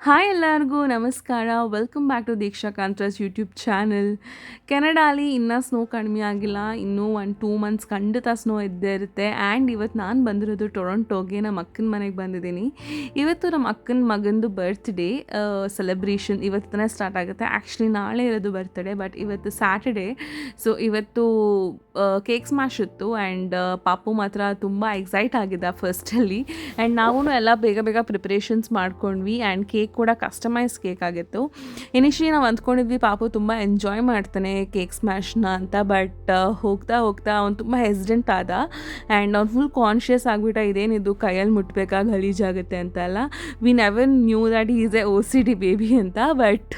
Hi ಎಲ್ಲರಿಗೂ ನಮಸ್ಕಾರ. Welcome back to Deeksha Kantra's YouTube channel. ಕೆನಡಾಲಿ ಇನ್ನೂ ಸ್ನೋ ಕಡಿಮೆ ಆಗಿಲ್ಲ. ಇನ್ನೂ 1-2 ಮಂತ್ಸ್ ಖಂಡಿತ ಸ್ನೋ ಇದ್ದೇ ಇರುತ್ತೆ. ಆ್ಯಂಡ್ ಇವತ್ತು ನಾನು ಬಂದಿರೋದು ಟೊರೊಂಟೋಗೆ, ನಮ್ಮ ಅಕ್ಕನ ಮನೆಗೆ ಬಂದಿದ್ದೀನಿ. ಇವತ್ತು ನಮ್ಮ ಅಕ್ಕನ ಮಗಂದು ಬರ್ತ್ಡೇ ಸೆಲೆಬ್ರೇಷನ್ ಇವತ್ತೇ ಸ್ಟಾರ್ಟ್ ಆಗುತ್ತೆ. ಆ್ಯಕ್ಚುಲಿ ನಾಳೆ ಇರೋದು ಬರ್ತ್ಡೇ, ಬಟ್ ಇವತ್ತು ಸ್ಯಾಟರ್ಡೇ. ಸೊ ಇವತ್ತು ಕೇಕ್ ಸ್ಮ್ಯಾಶ್ ಇತ್ತು. ಆ್ಯಂಡ್ ಪಾಪು ಮಾತ್ರ ತುಂಬ ಎಕ್ಸೈಟ್ ಆಗಿದ್ದ ಫಸ್ಟಲ್ಲಿ. ಆ್ಯಂಡ್ ನಾವು ಎಲ್ಲ ಬೇಗ ಬೇಗ ಪ್ರಿಪ್ರೇಷನ್ಸ್ ಮಾಡ್ಕೊಂಡ್ವಿ. ಆ್ಯಂಡ್ ಕೇಕ್ ಕೂಡ ಕಸ್ಟಮೈಸ್ ಕೇಕ್ ಆಗಿತ್ತು. ಇನಿಷಿಯಲಿ ನಾವು ಅಂದ್ಕೊಂಡಿದ್ವಿ ಪಾಪು ತುಂಬ ಎಂಜಾಯ್ ಮಾಡ್ತಾನೆ ಕೇಕ್ ಸ್ಮ್ಯಾಶ್ನ ಅಂತ. ಬಟ್ ಹೋಗ್ತಾ ಹೋಗ್ತಾ ಅವ್ನು ತುಂಬ ಹೆಸಿಡೆಂಟ್ ಆದ. ಆ್ಯಂಡ್ ಅವ್ನು ಫುಲ್ ಕಾನ್ಷಿಯಸ್ ಆಗಿಬಿಟ್ಟ, ಇದೇನಿದು ಕೈಯಲ್ಲಿ ಮುಟ್ಬೇಕಾಗಿ ಗಲೀಜಾಗುತ್ತೆ ಅಂತೆಲ್ಲ. We never knew that is A OCD baby ಅಂತ. ಬಟ್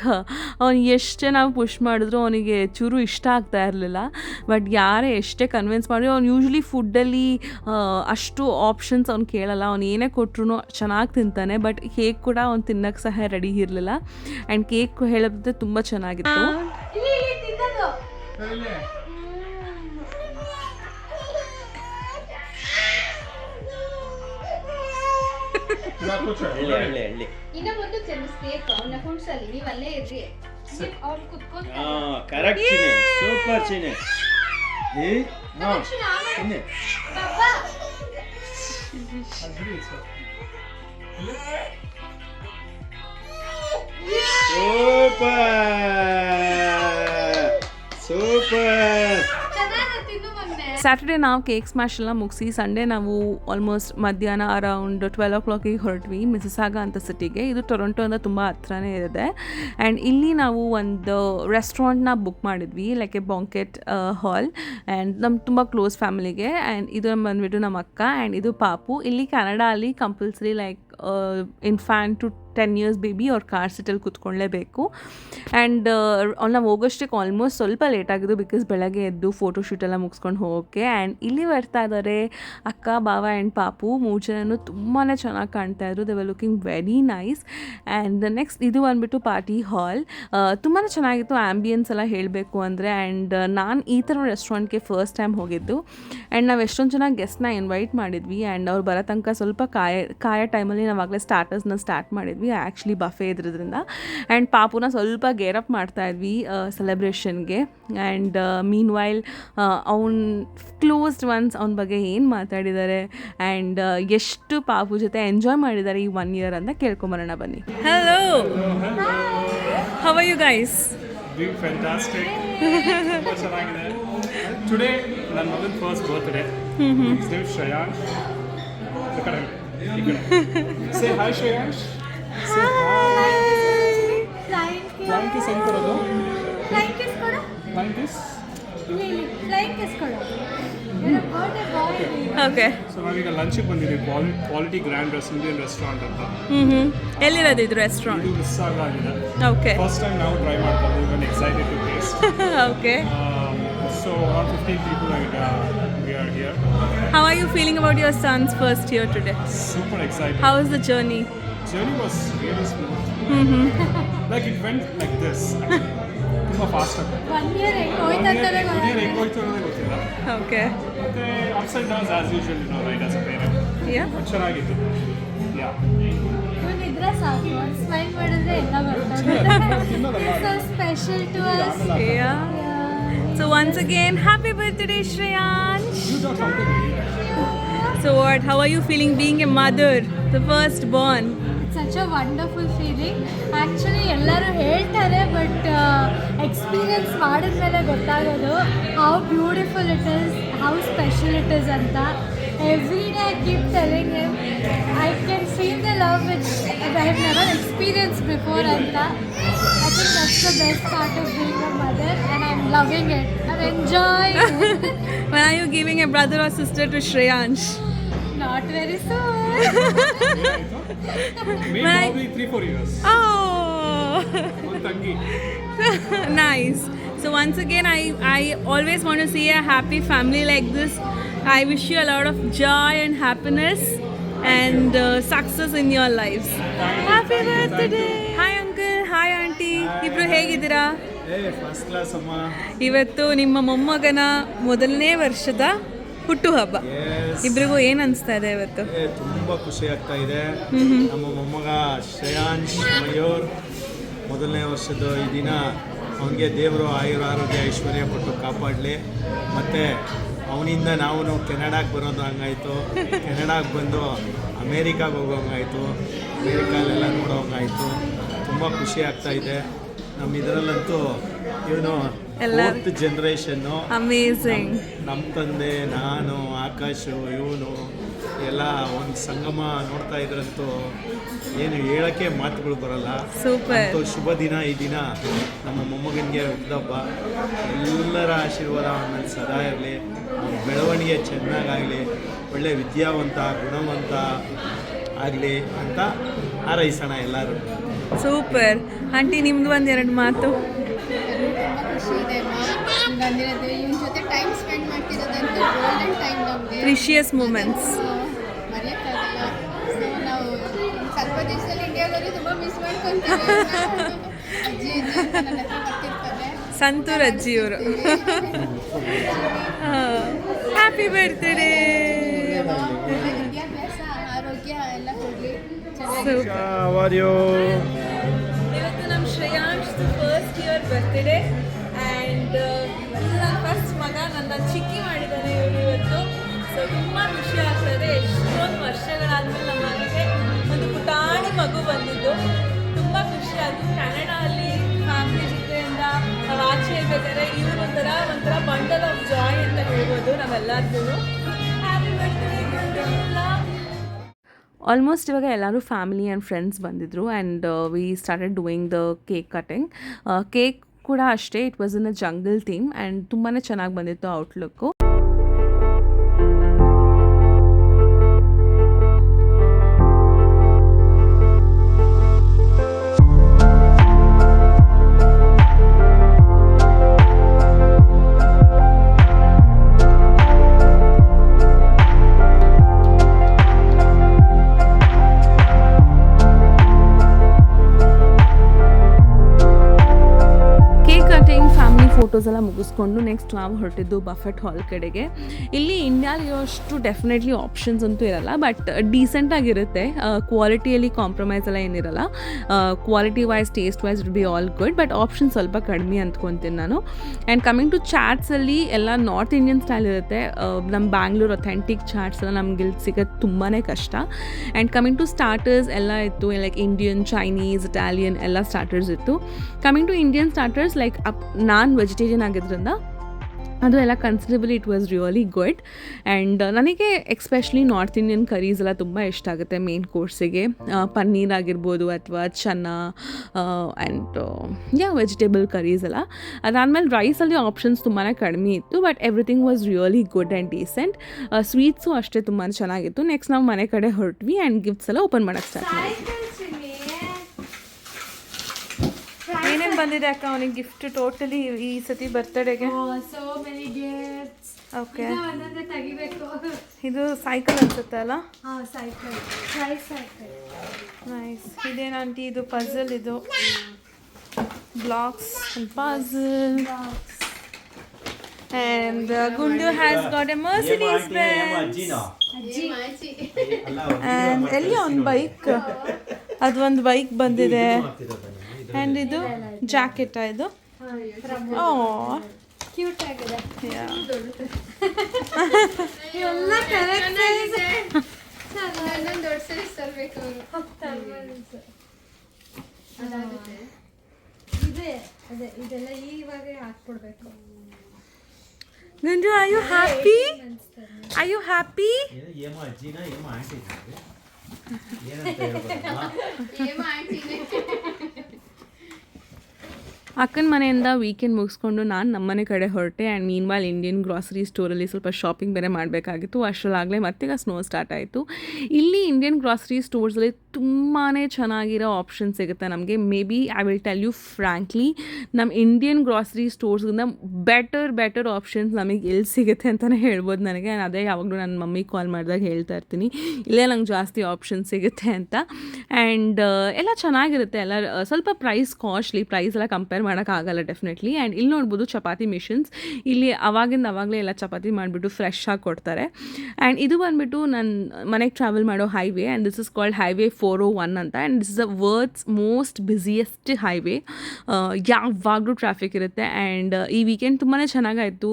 ಅವ್ನು ಎಷ್ಟೇ ನಾವು ಪುಷ್ ಮಾಡಿದ್ರು ಅವನಿಗೆ ಚೂರು ಇಷ್ಟ ಆಗ್ತಾ ಇರಲಿಲ್ಲ. ಬಟ್ ಯಾರೇ ಎಷ್ಟೇ ಕನ್ವಿನ್ಸ್ ಮಾಡಿದ್ರು ಅವ್ನು ಯೂಶ್ವಲಿ ಫುಡ್ಡಲ್ಲಿ ಅಷ್ಟು ಆಪ್ಷನ್ಸ್ ಅವ್ನು ಕೇಳಲ್ಲ. ಅವ್ನು ಏನೇ ಕೊಟ್ಟರು ಚೆನ್ನಾಗಿ ತಿಂತಾನೆ. ಬಟ್ ಕೇಕ್ ಕೂಡ ಅವ್ನು ತಿನ್ನೋಕ್ಕೆ ಸಹ ರೆಡಿ ಇರಲಿಲ್ಲ. ಆ್ಯಂಡ್ ಕೇಕ್ ಹೇಳೋದು ತುಂಬ ಚೆನ್ನಾಗಿತ್ತು. ಸ್ಯಾಟರ್ಡೇ ನಾವು ಕೇಕ್ ಸ್ಮ್ಯಾಶ್ ಎಲ್ಲ ಮುಗಿಸಿ ಸಂಡೇ ನಾವು ಆಲ್ಮೋಸ್ಟ್ ಮಧ್ಯಾಹ್ನ ಅರೌಂಡ್ 12 o'clock ಹೊರಟ್ವಿ ಮಿಸಿಸಾಗ ಅಂತ ಸಿಟಿಗೆ. ಇದು ಟೊರೊಂಟೋಯಿಂದ ತುಂಬ ಹತ್ರನೇ ಇದೆ. ಆ್ಯಂಡ್ ಇಲ್ಲಿ ನಾವು ಒಂದು ರೆಸ್ಟೋರೆಂಟ್ನ ಬುಕ್ ಮಾಡಿದ್ವಿ, ಲೈಕ್ ಎ ಬಾಂಕೆಟ್ ಹಾಲ್. ಆ್ಯಂಡ್ ನಮ್ಮ ತುಂಬ ಕ್ಲೋಸ್ ಫ್ಯಾಮಿಲಿಗೆ. ಆ್ಯಂಡ್ ಇದು ಬಂದ್ಬಿಟ್ಟು ನಮ್ಮ ಅಕ್ಕ. ಆ್ಯಂಡ್ ಇದು ಪಾಪು. ಇಲ್ಲಿ ಕೆನಡಾ ಅಲ್ಲಿ compulsory like infant to 10 years baby ಅವ್ರ ಕಾರ್ ಸೀಟಲ್ಲಿ ಕೂತ್ಕೊಳ್ಳೇಬೇಕು. ಆ್ಯಂಡ್ ನಾವು ಹೋಗೋಷ್ಟಕ್ಕೆ ಆಲ್ಮೋಸ್ಟ್ ಸ್ವಲ್ಪ ಲೇಟ್ ಆಗಿದ್ದು, ಬಿಕಾಸ್ ಬೆಳಗ್ಗೆ ಎದ್ದು ಫೋಟೋಶೂಟೆಲ್ಲ ಮುಗಿಸ್ಕೊಂಡು ಹೋಗೋಕ್ಕೆ. ಆ್ಯಂಡ್ ಇಲ್ಲಿ ಬರ್ತಾ ಇದ್ದಾರೆ ಅಕ್ಕ, ಬಾವ ಆ್ಯಂಡ್ ಪಾಪು. 3 ಜನನೂ ತುಂಬಾ ಚೆನ್ನಾಗಿ ಕಾಣ್ತಾಯಿದ್ರು. They were looking very nice. And next ಇದು ಬಂದುಬಿಟ್ಟು ಪಾರ್ಟಿ ಹಾಲ್. ತುಂಬಾ ಚೆನ್ನಾಗಿತ್ತು ಆ್ಯಂಬಿಯನ್ಸ್ ಎಲ್ಲ ಹೇಳಬೇಕು ಅಂದರೆ. ಆ್ಯಂಡ್ ನಾನು ಈ ಥರ ರೆಸ್ಟೋರೆಂಟ್ಗೆ ಫಸ್ಟ್ ಟೈಮ್ ಹೋಗಿದ್ದು. ಆ್ಯಂಡ್ ನಾವು ಎಷ್ಟೊಂದು ಚೆನ್ನಾಗಿ ಗೆಸ್ಟ್ನ ಇನ್ವೈಟ್ ಮಾಡಿದ್ವಿ. ಆ್ಯಂಡ್ ಅವ್ರು ಬರೋ ತನಕ ಸ್ವಲ್ಪ ಕಾಯೋ ಟೈಮಲ್ಲಿ ನಾವಾಗಲೇ ಸ್ಟಾರ್ಟರ್ಸ್ನ ಸ್ಟಾರ್ಟ್ ಮಾಡಿದ್ವಿ. ಆ್ಯಕ್ಚುಲಿ ಬಫೆ ಇದ್ರಿಂದ. ಆ್ಯಂಡ್ ಪಾಪುನ ಸ್ವಲ್ಪ ಗೇರಪ್ ಮಾಡ್ತಾಯಿದ್ವಿ ಸೆಲೆಬ್ರೇಷನ್ಗೆ. ಆ್ಯಂಡ್ ಮೀನ್ ವೈಲ್ ಅವ್ನ ಕ್ಲೋಸ್ಡ್ ಒನ್ಸ್ ಅವನ ಬಗ್ಗೆ ಏನು ಮಾತಾಡಿದ್ದಾರೆ ಆ್ಯಂಡ್ ಎಷ್ಟು ಪಾಪು ಜೊತೆ ಎಂಜಾಯ್ ಮಾಡಿದ್ದಾರೆ ಈ 1 year ಅಂತ ಕೇಳ್ಕೊಂಬರೋಣ ಬನ್ನಿ. Hello, how are you guys? Doing fantastic. ತುಂಬ ಚೆನ್ನಾಗಿದೆ. ಟುಡೇ ನನ್ನ ಮಗನ first birthday. His name is Shreyansh. Say hi Shreyansh. Say hi. Flying kiss ಹೆಂಗೆ ಕೊಡೋದು? Flying kiss ಕೊಡು. Flying kiss. Flying kiss ಕೊಡು. ಓಕೆ. ಸೊ ನಾವೀಗ ಲಂಚಿಗೆ ಬಂದಿದ್ದೀವಿ ಕ್ವಾಲಿಟಿ ಗ್ರ್ಯಾಂಡ್ ಇಂಡಿಯನ್ ರೆಸ್ಟೋರೆಂಟ್ ಅಂತ. ಎಲ್ಲಿರೋದು ಇದು ರೆಸ್ಟೋರೆಂಟ್? ಇದು ಮಿಸ್ ಆಗಿದೆ. ಓಕೆ. ಫಸ್ಟ್ ಟೈಮ್ ನಾವು ಟ್ರೈ ಮಾಡ್ತಾ ಇದ್ದೀವಿ. I am excited to taste. Okay. So around 15 people we are here. How are you feeling about your son's first year today? Super excited. How was the journey? Journey was really smooth. Like it went like this. ತುಂಬಾ fast ಆಗಿ 1 year ಹೆಂಗೆ ಹೋಯ್ತಂತಾನೆ ಹೆಂಗೆ ಹೋಯ್ತು ಅನ್ನೋದೇ ಗೊತ್ತಿಲ್ಲ. Okay. ಮತ್ತೆ ups and downs as usual right as a parent. ಚೆನ್ನಾಗಿತ್ತು. Yeah, ಇವನಿದ್ರೆ ಸಾಕು, ಸ್ಮೈಲ್ ಮಾಡಿದ್ರೆ ಎಲ್ಲ ಬರ್ತದೆ. So special to us. So once again, happy birthday Shreyansh. You got something. So how are you feeling being a mother, the first born? Such a wonderful feeling. Actually ಎಲ್ಲರೂ ಹೇಳ್ತಾರೆ, but experience ಮಾಡಿದ್ಮೇಲೆ ಗೊತ್ತಾಗೋದು how beautiful it is, how special it is ಅಂತ. Every day I keep telling him I can feel the love which I have never experience before ಅಂತ. I think that's the best part of being a mother and I'm loving it. I'm enjoying it. When are you giving a brother or sister to Shreyansh? Not very soon. Maybe probably 3-4 years. Oh. One tangi. Nice. So once again, I always want to see a happy family like this. I wish you a lot of joy and happiness and success in your lives. Happy birthday. Hi uncle, hi auntie. ಇಬ್ರು ಹೇಗಿದ್ದೀರಾ? First class ಅಮ್ಮ. ಇವತ್ತು ನಿಮ್ಮ ಮೊಮ್ಮಗನ ಮೊದಲನೇ ವರ್ಷದ ಹುಟ್ಟುಹಬ್ಬ Yes. ಇಬ್ರಿಗೂ ಏನು ಅನಿಸ್ತಾ ಇದೆ ಇವತ್ತು? ತುಂಬ ಖುಷಿ ಆಗ್ತಾ ಇದೆ. ನಮ್ಮ ಮೊಮ್ಮಗ ಶ್ರೇಯಾಂಶ್ ಮಯೂರ್ ಮೊದಲನೇ ವರ್ಷದ ಈ ದಿನ ಅವನಿಗೆ ದೇವರು ಆಯುರ ಆರೋಗ್ಯ ಐಶ್ವರ್ಯ ಕೊಟ್ಟು ಕಾಪಾಡಲಿ. ಮತ್ತು ಅವನಿಂದ ನಾವು ಕೆನಡಾಗೆ ಬರೋದು ಹಂಗಾಯಿತು, ಕೆನಡಾಗೆ ಬಂದು ಅಮೇರಿಕಾಗೆ ಹೋಗೋಂಗಾಯಿತು, ಅಮೇರಿಕಾಲೆಲ್ಲ ನೋಡೋಂಗಾಯಿತು. ತುಂಬ ಖುಷಿ ಆಗ್ತಾ ಇದೆ. ನಮ್ಮ ಇದರಲ್ಲಂತೂ ಇವನು ಫೋರ್ತ್ ಜನ್ರೇಷನ್ನು. ಅಮೇಝಿಂಗ್. ನಮ್ಮ ತಂದೆ, ನಾನು, ಆಕಾಶು, ಇವನು ಎಲ್ಲ ಒಂದು ಸಂಗಮ ನೋಡ್ತಾ ಇದ್ರಂತೂ ಏನು ಹೇಳೋಕ್ಕೆ ಮಾತುಗಳು ಬರಲ್ಲ. ಸೂಪರ್. ಶುಭ ದಿನ ಈ ದಿನ. ನಮ್ಮ ಮೊಮ್ಮಗನಿಗೆ ಹುಟ್ಟಿದಬ್ಬ. ಎಲ್ಲರ ಆಶೀರ್ವಾದ ಅವನಲ್ಲಿ ಸದಾ ಇರಲಿ. ಬೆಳವಣಿಗೆ ಚೆನ್ನಾಗಾಗಲಿ, ಒಳ್ಳೆ ವಿದ್ಯಾವಂತ ಗುಣವಂತ ಆಗಲಿ ಅಂತ ಹಾರೈಸೋಣ ಎಲ್ಲರೂ. ಸೂಪರ್. ಆಂಟಿ ನಿಮ್ದು ಒಂದೆರಡು ಮಾತು. ತುಂಬ ಖುಷಿ ಇದೆ ಬಂದಿರೋದು. ಇವನ ಜೊತೆ ಟೈಮ್ ಸ್ಪೆಂಡ್ ಮಾಡ್ತಿರೋದಂತೂ ಗೋಲ್ಡನ್ ಟೈಮ್ ನಮಗೆ. Precious moments. ಮರೆಯೋಕ್ಕಾಗಲ್ಲ. ಸೊ ನಾವು ಸ್ವಲ್ಪ ದಿವಸದಲ್ಲಿ ಇಂಡಿಯಾಗೋಗಿ ತುಂಬ ಮಿಸ್ ಮಾಡ್ಕೊತೀವಿ. ಅಜ್ಜಿ ಅಂತ ನನ್ನ ಹತ್ರ ಬರ್ತಿರ್ತಾರೆ. ಸಂತೂರ್ ಅಜ್ಜಿಯವರು. Happy birthday. ವಿದ್ಯಾಭ್ಯಾಸ ಆರೋಗ್ಯ ಎಲ್ಲ ಕೊಡಲಿ. ಚೆನ್ನಾಗಿ ಇವತ್ತು ನಮ್ಮ ಶ್ರೇಯಾಂಶ್ ಫಸ್ಟ್ ಇಯರ್ ಬರ್ತಿದೆ ಆ್ಯಂಡ್ ಇದು ನನ್ನ ಫಸ್ಟ್ ಮಗ. ನನ್ನ ಚಿಕ್ಕಿ ಮಾಡಿದ್ದಾನೆ ಇವರು ಇವತ್ತು. ಸೊ ತುಂಬ ಖುಷಿ ಆಗ್ತದೆ. ಎಷ್ಟೊಂದು ವರ್ಷಗಳಾದ್ಮೇಲೆ ನಮ್ಮ ಮನೆಗೆ ಒಂದು ಪುಟಾಣಿ ಮಗು ಬಂದಿದ್ದು ತುಂಬ ಖುಷಿ ಆಯಿತು. ಕೆನಡಾದಲ್ಲಿ ಫ್ಯಾಮಿಲಿ ಜೊತೆಯಿಂದ ನಾವು ಆಚೆ ಇರ್ಬೇಕಾದ್ರೆ ಇವರು ಒಂಥರ ಬಂಡಲ್ ಆಫ್ ಜಾಯ್ ಅಂತ ಹೇಳ್ಬೋದು ನಾವೆಲ್ಲರಿಗೂ. Happy birthday. ಆಲ್ಮೋಸ್ಟ್ ಇವಾಗ ಎಲ್ಲರೂ ಫ್ಯಾಮಿಲಿ ಆ್ಯಂಡ್ ಫ್ರೆಂಡ್ಸ್ ಬಂದಿದ್ದರು and we started doing the cake cutting. Cake ಕೂಡ ಅಷ್ಟೇ, it was in a jungle theme and ತುಂಬಾ ಚೆನ್ನಾಗಿ ಬಂದಿತ್ತು ಔಟ್ಲುಕ್ಕು. ಫೋಟೋಸ್ ಎಲ್ಲ ಮುಗಿಸ್ಕೊಂಡು ನೆಕ್ಸ್ಟ್ ನಾವು ಹೊರಟಿದ್ದು ಬಫೆಟ್ ಹಾಲ್ ಕಡೆಗೆ. ಇಲ್ಲಿ ಇಂಡಿಯಾಲಿರೋಷ್ಟು ಡೆಫಿನೆಟ್ಲಿ ಆಪ್ಷನ್ಸ್ ಅಂತೂ ಇರಲ್ಲ, ಬಟ್ ಡೀಸೆಂಟಾಗಿರುತ್ತೆ. ಕ್ವಾಲಿಟಿಯಲ್ಲಿ ಕಾಂಪ್ರಮೈಸ್ ಎಲ್ಲ ಏನಿರಲ್ಲ. Quality wise, taste wise it be all good, but option ಸ್ವಲ್ಪ ಕಡಿಮೆ ಅಂದ್ಕೊತೀನಿ ನಾನು. ಆ್ಯಂಡ್ ಕಮಿಂಗ್ ಟು ಚಾಟ್ಸಲ್ಲಿ ಎಲ್ಲ ನಾರ್ತ್ ಇಂಡಿಯನ್ ಸ್ಟೈಲ್ ಇರುತ್ತೆ. ನಮ್ಮ ಬ್ಯಾಂಗ್ಳೂರ್ ಅಥೆಂಟಿಕ್ ಚಾಟ್ಸ್ ಎಲ್ಲ ನಮ್ಗೆ ಇಲ್ಲಿ ಸಿಗೋದು ತುಂಬಾ ಕಷ್ಟ. ಆ್ಯಂಡ್ ಕಮಿಂಗ್ ಟು ಸ್ಟಾರ್ಟರ್ಸ್ ಎಲ್ಲ ಇತ್ತು, ಲೈಕ್ ಇಂಡಿಯನ್, ಚೈನೀಸ್, ಇಟಾಲಿಯನ್ ಎಲ್ಲ ಸ್ಟಾರ್ಟರ್ಸ್ ಇತ್ತು. Coming to Indian starters, like non vegetarian ಆಗಿದ್ದರಿಂದ ಅದು ಎಲ್ಲ considerably it was really good. And ನನಗೆ ಎಕ್ಸ್ಪೆಷಲಿ ನಾರ್ತ್ ಇಂಡಿಯನ್ ಕರೀಸ್ ಎಲ್ಲ ತುಂಬ ಇಷ್ಟ ಆಗುತ್ತೆ ಮೇನ್ ಕೋರ್ಸಿಗೆ. ಪನ್ನೀರ್ ಆಗಿರ್ಬೋದು ಅಥವಾ ಚೆನ್ನ ಆ್ಯಂಡ್ ವೆಜಿಟೇಬಲ್ ಕರೀಸ್ ಎಲ್ಲ. ಅದಾದಮೇಲೆ ರೈಸಲ್ಲಿ ಆಪ್ಷನ್ಸ್ ತುಂಬಾ ಕಡಿಮೆ ಇತ್ತು, but everything was really good and decent. Sweets ಅಷ್ಟೇ ತುಂಬಾ ಚೆನ್ನಾಗಿತ್ತು. ನೆಕ್ಸ್ಟ್ ನಾವು ಮನೆ ಕಡೆ ಹೊರಟ್ವಿ ಆ್ಯಂಡ್ ಗಿಫ್ಟ್ಸ್ ಎಲ್ಲ ಓಪನ್ ಮಾಡೋಕ್ಕೆ ಸ್ಟಾರ್ಟ್ ಮಾಡಿದ್ವಿ. ಏನೇನು ಬಂದಿದೆ ಅಕ್ಕ ಅವನಿಗೆ ಗಿಫ್ಟ್ ಟೋಟಲಿ ಈ ಸತಿ ಬರ್ತಡೆಗೆ? So many gifts. ಓಕೆ, ಒಂದೊಂದೇ ತೆಗಿಬೇಕು. ಇದು ಸೈಕಲ್ ಅನ್ಸುತ್ತೆ ಅಲ್ಲ? Cycle, tricycle. ನೈಸ್. ಇದೇನು ಆಂಟಿ? ಇದು ಪಝಲ್, ಇದು blocks and puzzle. And Gundu has got a Mercedes Benz. And ಎಲ್ಲಿ ಒಂದು ಬೈಕ್, ಅದೊಂದು ಬೈಕ್ ಬಂದಿದೆ. ಆ್ಯಂಡ್ ಇದು ಜಾಕೆಟಾ ಇದು? ಓ ಕ್ಯೂಟ್ ಆಗಿದೆ. ಎಲ್ಲ ದೊಡ್ಡ ಸೈಜ್ ತರಬೇಕು. ಅದೇ ಇದೆಲ್ಲ ಇವಾಗ ಹಾಕ್ಬಿಡ್ಬೇಕು. Gundu, are you happy? Are you happy? ಏಮೋ ಅಜ್ಜಿನ ಏಮೋ ಆಂಟಿ ಏನಂತ ಹೇಳ್ಬೋದಲ್ಲ. ಏಮ ಆಂಟಿನೇ. ಅಕ್ಕನ ಮನೆಯಿಂದ ವೀಕೆಂಡ್ ಮುಗಿಸ್ಕೊಂಡು ನಾನು ನಮ್ಮನೆ ಕಡೆ ಹೊರಟೆ. And meanwhile Indian grocery ಸ್ಟೋರಲ್ಲಿ ಸ್ವಲ್ಪ ಶಾಪಿಂಗ್ ಬೇರೆ ಮಾಡಬೇಕಾಗಿತ್ತು. ಅಷ್ಟರಲ್ಲಾಗಲೇ ಮತ್ತೀಗ ಸ್ನೋ ಸ್ಟಾರ್ಟ್ ಆಯಿತು. ಇಲ್ಲಿ ಇಂಡಿಯನ್ ಗ್ರಾಸರಿ ಸ್ಟೋರ್ಸಲ್ಲಿ ತುಂಬಾ ಚೆನ್ನಾಗಿರೋ ಆಪ್ಷನ್ ಸಿಗುತ್ತೆ ನಮಗೆ. Maybe I will tell you frankly, ನಮ್ಮ ಇಂಡಿಯನ್ ಗ್ರಾಸರಿ ಸ್ಟೋರ್ಸ್ಗಿಂತ ಬೆಟರ್ ಆಪ್ಷನ್ಸ್ ನಮಗೆ ಎಲ್ಲಿ ಸಿಗುತ್ತೆ ಅಂತಲೇ ಹೇಳ್ಬೋದು ನನಗೆ. ನಾನು ಅದೇ ಯಾವಾಗಲೂ ನನ್ನ ಮಮ್ಮಿಗೆ ಕಾಲ್ ಮಾಡಿದಾಗ ಹೇಳ್ತಾ ಇರ್ತೀನಿ, ಇಲ್ಲೇ ನಂಗೆ ಜಾಸ್ತಿ ಆಪ್ಷನ್ ಸಿಗುತ್ತೆ ಅಂತ. ಆ್ಯಂಡ್ ಎಲ್ಲ ಚೆನ್ನಾಗಿರುತ್ತೆ. ಎಲ್ಲ ಸ್ವಲ್ಪ ಪ್ರೈಸ್ ಕಾಸ್ಟ್ಲಿ, ಪ್ರೈಸ್ ಎಲ್ಲ ಕಂಪೇರ್ ಮಾಡೋಕ್ಕಾಗಲ್ಲ ಡೆಫಿನೆಟ್ಲಿ. ಆ್ಯಂಡ್ ಇಲ್ಲಿ ನೋಡ್ಬೋದು ಚಪಾತಿ ಮಿಷನ್ಸ್, ಇಲ್ಲಿ ಅವಾಗಲೇ ಎಲ್ಲ ಚಪಾತಿ ಮಾಡಿಬಿಟ್ಟು ಫ್ರೆಶ್ ಆಗಿ ಕೊಡ್ತಾರೆ. ಆ್ಯಂಡ್ ಇದು ಬಂದುಬಿಟ್ಟು ನನ್ನ ಮನೆಗೆ ಟ್ರಾವೆಲ್ ಮಾಡೋ highway, and this is called highway 401 ಅಂತ. And this is the world's most busiest highway. ಯಾವಾಗಲೂ ಟ್ರಾಫಿಕ್ ಇರುತ್ತೆ. ಆ್ಯಂಡ್ ಈ ವೀಕೆಂಡ್ ತುಂಬಾ ಚೆನ್ನಾಗಾಯಿತು,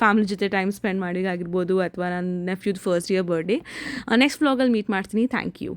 ಫ್ಯಾಮಿಲಿ ಜೊತೆ ಟೈಮ್ ಸ್ಪೆಂಡ್ ಮಾಡಿಗಾಗಿರ್ಬೋದು ಅಥವಾ ನನ್ನ ನೆಫ್ಯೂದ್ ಫಸ್ಟ್ ಇಯರ್ ಬರ್ಡೇ. ನೆಕ್ಸ್ಟ್ ವ್ಲಾಗಲ್ಲಿ ಮೀಟ್ ಮಾಡ್ತೀನಿ. Thank you.